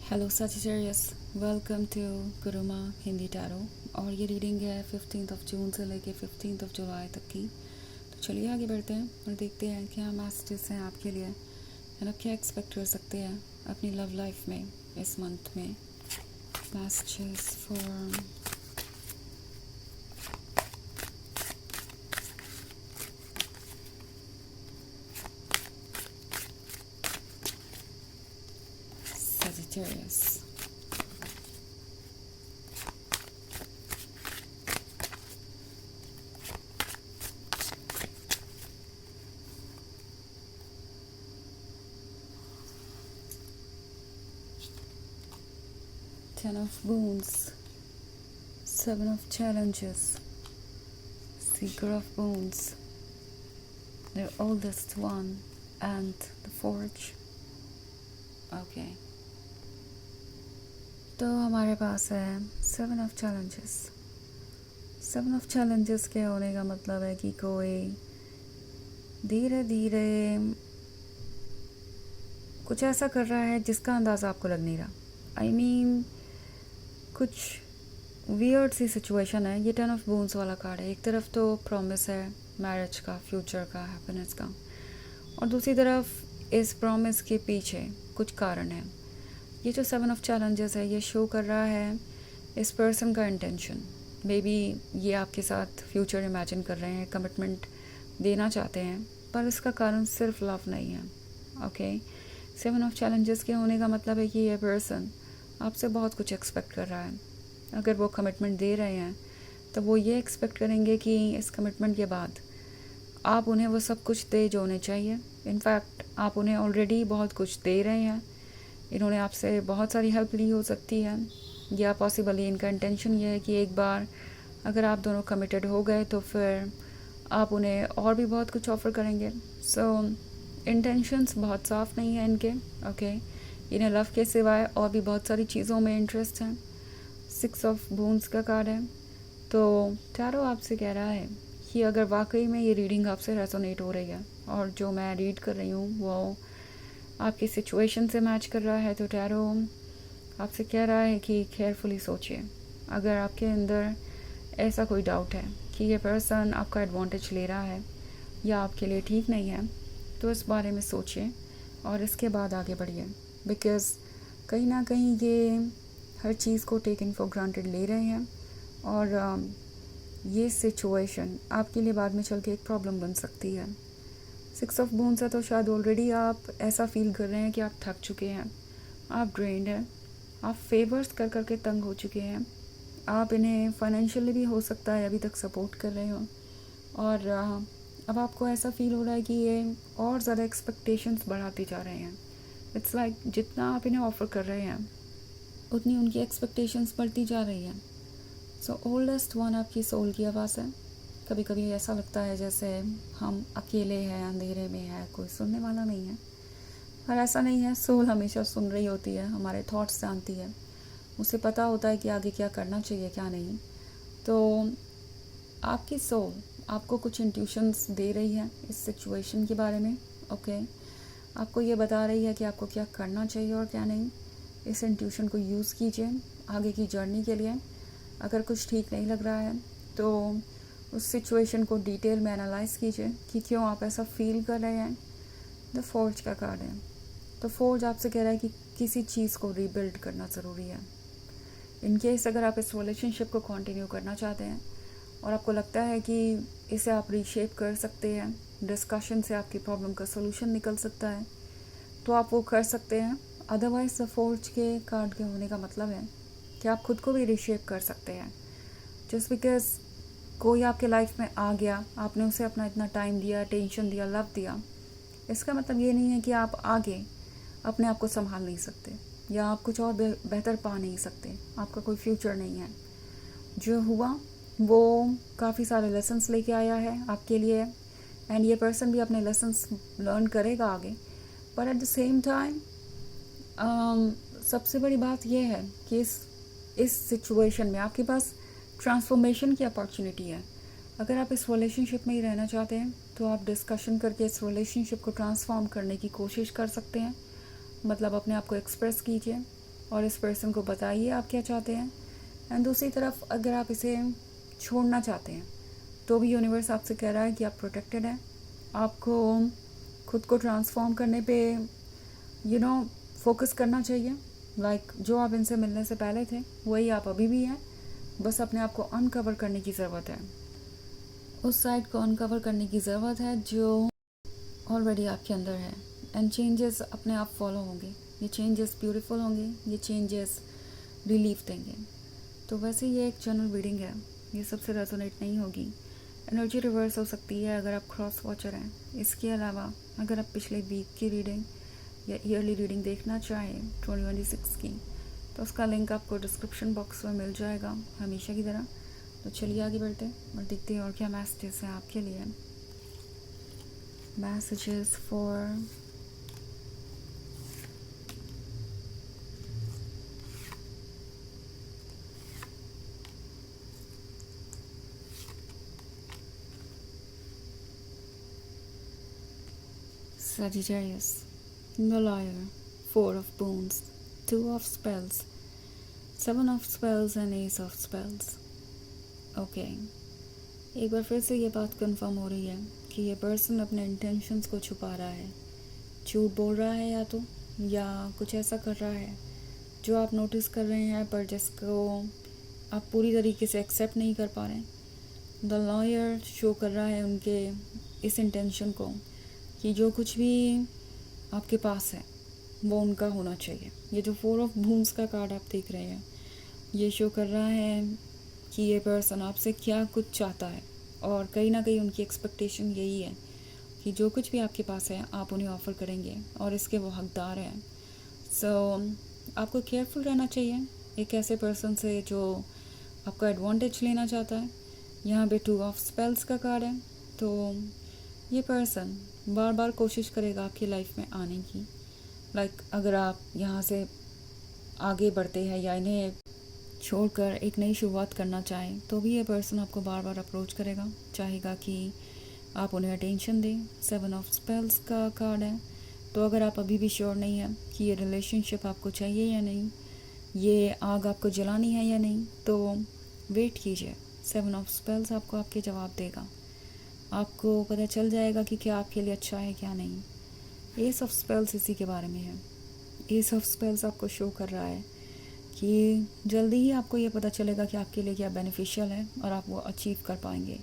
Hello Sagittarius, welcome to Guruma Hindi tarot. और ये reading है 15 जून से लेके 15 जुलाई तक की। तो चलिए आगे बढ़ते हैं और देखते हैं क्या मैसेजेस हैं आपके लिए और आप क्या एक्सपेक्ट कर सकते हैं अपनी लव लाइफ में इस मंथ में। Messages for Sagittarius. Ten of Wands, Seven of Challenges, Seeker of Wands, the oldest one, and the Forge. Okay तो हमारे पास है seven of challenges. Seven of challenges के होने का मतलब है कि कोई धीरे धीरे कुछ ऐसा कर रहा है जिसका अंदाज़ा आपको लग नहीं रहा। आई मीन कुछ वियर्ड सी सिचुएशन है। ये 10 ऑफ वूंड्स वाला कार्ड है। एक तरफ तो प्रॉमिस है मैरिज का, फ्यूचर का, हैप्पीनेस का, और दूसरी तरफ इस प्रॉमिस के पीछे कुछ कारण है। ये जो 7 ऑफ चैलेंजेस है ये शो कर रहा है इस पर्सन का इंटेंशन। मे बी ये आपके साथ फ्यूचर इमेजिन कर रहे हैं, कमिटमेंट देना चाहते हैं, पर इसका कारण सिर्फ लव नहीं है। ओके 7 ऑफ चैलेंजेस के होने का मतलब है कि ये पर्सन आपसे बहुत कुछ एक्सपेक्ट कर रहा है। अगर वो कमिटमेंट दे रहे हैं तो वो ये एक्सपेक्ट करेंगे कि इस कमिटमेंट के बाद आप उन्हें वो सब कुछ दे जो उन्हें चाहिए। इनफैक्ट आप उन्हें ऑलरेडी बहुत कुछ दे रहे हैं। इन्होंने आपसे बहुत सारी हेल्प ली हो सकती है, या पॉसिबली इनका इंटेंशन ये है कि एक बार अगर आप दोनों कमिटेड हो गए तो फिर आप उन्हें और भी बहुत कुछ ऑफ़र करेंगे। सो इंटेंशंस बहुत साफ नहीं है इनके। ओके इन्हें लव के सिवाय और भी बहुत सारी चीज़ों में इंटरेस्ट है। 6 ऑफ वूंड्स का कार्ड है। तो टैरो आपसे कह रहा है कि अगर वाकई में ये रीडिंग आपसे रेजोनेट हो रही है और जो मैं रीड कर रही हूँ वो आपकी सिचुएशन से मैच कर रहा है, तो टैरो आपसे कह रहा है कि केयरफुली सोचिए। अगर आपके अंदर ऐसा कोई डाउट है कि ये पर्सन आपका एडवांटेज ले रहा है या आपके लिए ठीक नहीं है, तो इस बारे में सोचिए और इसके बाद आगे बढ़िए। बिकॉज़ कहीं ना कहीं ये हर चीज़ को टेकन फॉर ग्रांटेड ले रहे हैं और ये सिचुएशन आपके लिए बाद में चल के एक प्रॉब्लम बन सकती है। 6 ऑफ वूंड्स है तो शायद ऑलरेडी आप ऐसा फील कर रहे हैं कि आप थक चुके हैं, आप ड्रेन्ड हैं, आप फेवर्स कर करके तंग हो चुके हैं। आप इन्हें फाइनेंशियली भी हो सकता है अभी तक सपोर्ट कर रहे हो, और अब आपको ऐसा फील हो रहा है कि ये और ज़्यादा एक्सपेक्टेशंस बढ़ाते जा रहे हैं। इट्स लाइक जितना आप इन्हें ऑफ़र कर रहे हैं उतनी उनकी एक्सपेक्टेशंस बढ़ती जा रही हैं। सो ओल्डेस्ट वन आपकी सोल की आवाज़ है। कभी कभी ऐसा लगता है जैसे हम अकेले हैं, अंधेरे में है, कोई सुनने वाला नहीं है, पर ऐसा नहीं है। सोल हमेशा सुन रही होती है, हमारे थॉट्स जानती है, उसे पता होता है कि आगे क्या करना चाहिए क्या नहीं। तो आपकी सोल आपको कुछ इंट्यूशंस दे रही है इस सिचुएशन के बारे में। ओके आपको ये बता रही है कि आपको क्या करना चाहिए और क्या नहीं। इस इंट्यूशन को यूज़ कीजिए आगे की जर्नी के लिए। अगर कुछ ठीक नहीं लग रहा है तो उस सिचुएशन को डिटेल में एनालाइज़ कीजिए कि क्यों आप ऐसा फील कर रहे हैं। द फोर्ज का कार्ड है। तो फोर्ज आपसे कह रहा है कि किसी चीज़ को रीबिल्ड करना ज़रूरी है। इन केस अगर आप इस रिलेशनशिप को कंटिन्यू करना चाहते हैं और आपको लगता है कि इसे आप रीशेप कर सकते हैं, डिस्कशन से आपकी प्रॉब्लम का सोल्यूशन निकल सकता है, तो आप वो कर सकते हैं। अदरवाइज द फोर्ज के कार्ड के होने का मतलब है कि आप खुद को भी रीशेप कर सकते हैं। जस्ट बिकॉज कोई आपके लाइफ में आ गया, आपने उसे अपना इतना टाइम दिया, टेंशन दिया, लव दिया, इसका मतलब ये नहीं है कि आप आगे अपने आप को संभाल नहीं सकते या आप कुछ और बेहतर पा नहीं सकते। आपका कोई फ्यूचर नहीं है। जो हुआ वो काफ़ी सारे लेसन्स लेके आया है आपके लिए, एंड ये पर्सन भी अपने लेसन्स लर्न करेगा आगे। पर एट द सेम टाइम सबसे बड़ी बात यह है कि इस सिचुएशन में आपके पास ट्रांसफॉर्मेशन की अपॉर्चुनिटी है। अगर आप इस रिलेशनशिप में ही रहना चाहते हैं तो आप डिस्कशन करके इस रिलेशनशिप को ट्रांसफॉर्म करने की कोशिश कर सकते हैं। मतलब अपने आप को एक्सप्रेस कीजिए और इस पर्सन को बताइए आप क्या चाहते हैं। एंड दूसरी तरफ अगर आप इसे छोड़ना चाहते हैं तो भी यूनिवर्स आपसे कह रहा है कि आप प्रोटेक्टेड हैं। आपको खुद को ट्रांसफॉर्म करने पे फोकस करना चाहिए। जो आप इनसे मिलने से पहले थे वही आप अभी भी हैं, बस अपने आप को अनकवर करने की ज़रूरत है। उस साइड को अनकवर करने की ज़रूरत है जो ऑलरेडी आपके अंदर है। एंड चेंजेस अपने आप फॉलो होंगे। ये चेंजेस ब्यूटीफुल होंगे, ये चेंजेस रिलीफ देंगे। तो वैसे ये एक जनरल रीडिंग है, ये सबसे रेजोनेट नहीं होगी। एनर्जी रिवर्स हो सकती है अगर आप क्रॉस वॉचर हैं। इसके अलावा अगर आप पिछले वीक की रीडिंग या ईयरली रीडिंग देखना चाहें 2026 की, तो उसका लिंक आपको डिस्क्रिप्शन बॉक्स में मिल जाएगा हमेशा की तरह। तो चलिए आगे बढ़ते हैं और देखते हैं और क्या मैसेजेस हैं आपके लिए। Messages for Sagittarius, the Liar, 4 of Wands, 2 of Spells, 7 of Spells and Ace of Spells. Okay, एक बार फिर से ये बात कंफर्म हो रही है कि ये पर्सन अपने इंटेंशंस को छुपा रहा है, झूठ बोल रहा है या कुछ ऐसा कर रहा है जो आप नोटिस कर रहे हैं पर जिसको आप पूरी तरीके से एक्सेप्ट नहीं कर पा रहे हैं। द लॉयर शो कर रहा है उनके इस इंटेंशन को कि जो कुछ भी आपके पास है वो उनका होना चाहिए। ये जो 4 ऑफ वूंड्स का कार्ड आप देख रहे हैं, ये शो कर रहा है कि ये पर्सन आपसे क्या कुछ चाहता है और कहीं ना कहीं उनकी एक्सपेक्टेशन यही है कि जो कुछ भी आपके पास है आप उन्हें ऑफ़र करेंगे और इसके वो हकदार हैं। सो आपको केयरफुल रहना चाहिए एक ऐसे पर्सन से जो आपका एडवांटेज लेना चाहता है। यहाँ पे 2 ऑफ स्पेल्स का कार्ड है, तो ये पर्सन बार बार कोशिश करेगा आपकी लाइफ में आने की। अगर आप यहाँ से आगे बढ़ते हैं या इन्हें छोड़कर एक नई शुरुआत करना चाहें तो भी ये पर्सन आपको बार बार अप्रोच करेगा, चाहेगा कि आप उन्हें अटेंशन दें। 7 ऑफ स्पेल्स का कार्ड है, तो अगर आप अभी भी श्योर नहीं है कि ये रिलेशनशिप आपको चाहिए या नहीं, ये आग आपको जलानी है या नहीं, तो वेट कीजिए। 7 ऑफ स्पेल्स आपको आपके जवाब देगा, आपको पता चल जाएगा कि क्या आपके लिए अच्छा है क्या नहीं। एस ऑफ स्पेल्स इसी के बारे में है। एस ऑफ स्पेल्स आपको शो कर रहा है कि जल्दी ही आपको ये पता चलेगा कि आपके लिए क्या बेनिफिशियल है और आप वो अचीव कर पाएंगे।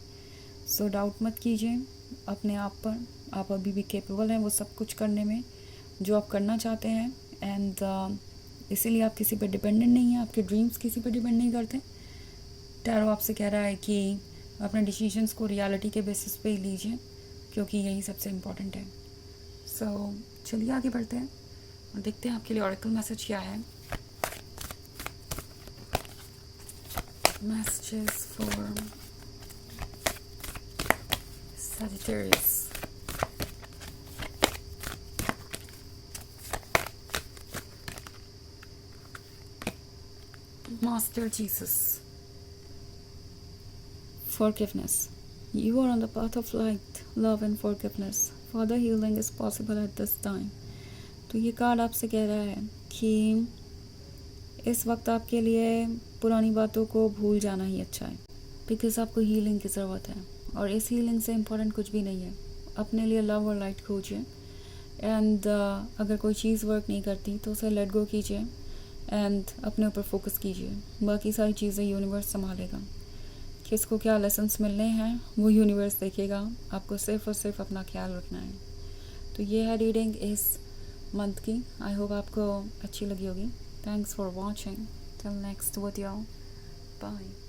सो डाउट मत कीजिए अपने आप पर, आप अभी भी कैपेबल हैं वो सब कुछ करने में जो आप करना चाहते हैं। एंड इसीलिए आप किसी पर डिपेंडेंट नहीं हैं, आपके ड्रीम्स किसी पर डिपेंड नहीं करते। टैरो आपसे कह रहा है कि अपने डिसीजंस को रियलिटी के बेसिस पे ही लीजिए, क्योंकि यही सबसे इम्पोर्टेंट है। सो चलिए आगे बढ़ते हैं और देखते हैं आपके लिए ऑरेकल मैसेज क्या है। Messages for Sagittarius. Master Jesus. Forgiveness. You are on the path of light, love and forgiveness. Further healing is possible at this time. तो ये कार्ड आपसे कह रहा है कि इस वक्त आपके लिए पुरानी बातों को भूल जाना ही अच्छा है, बिकॉज आपको हीलिंग की ज़रूरत है और इस हीलिंग से इम्पोर्टेंट कुछ भी नहीं है। अपने लिए लव और लाइट खोजिए। एंड अगर कोई चीज़ वर्क नहीं करती तो उसे लेट गो कीजिए एंड अपने ऊपर फोकस कीजिए। बाकी सारी चीज़ें यूनिवर्स संभालेगा। किसको क्या लेसन्स मिलने हैं वो यूनिवर्स देखेगा, आपको सिर्फ और सिर्फ अपना ख्याल रखना है। तो ये है रीडिंग इस मंथ की। आई होप आपको अच्छी लगी होगी। Thanks for watching. Till next video, bye.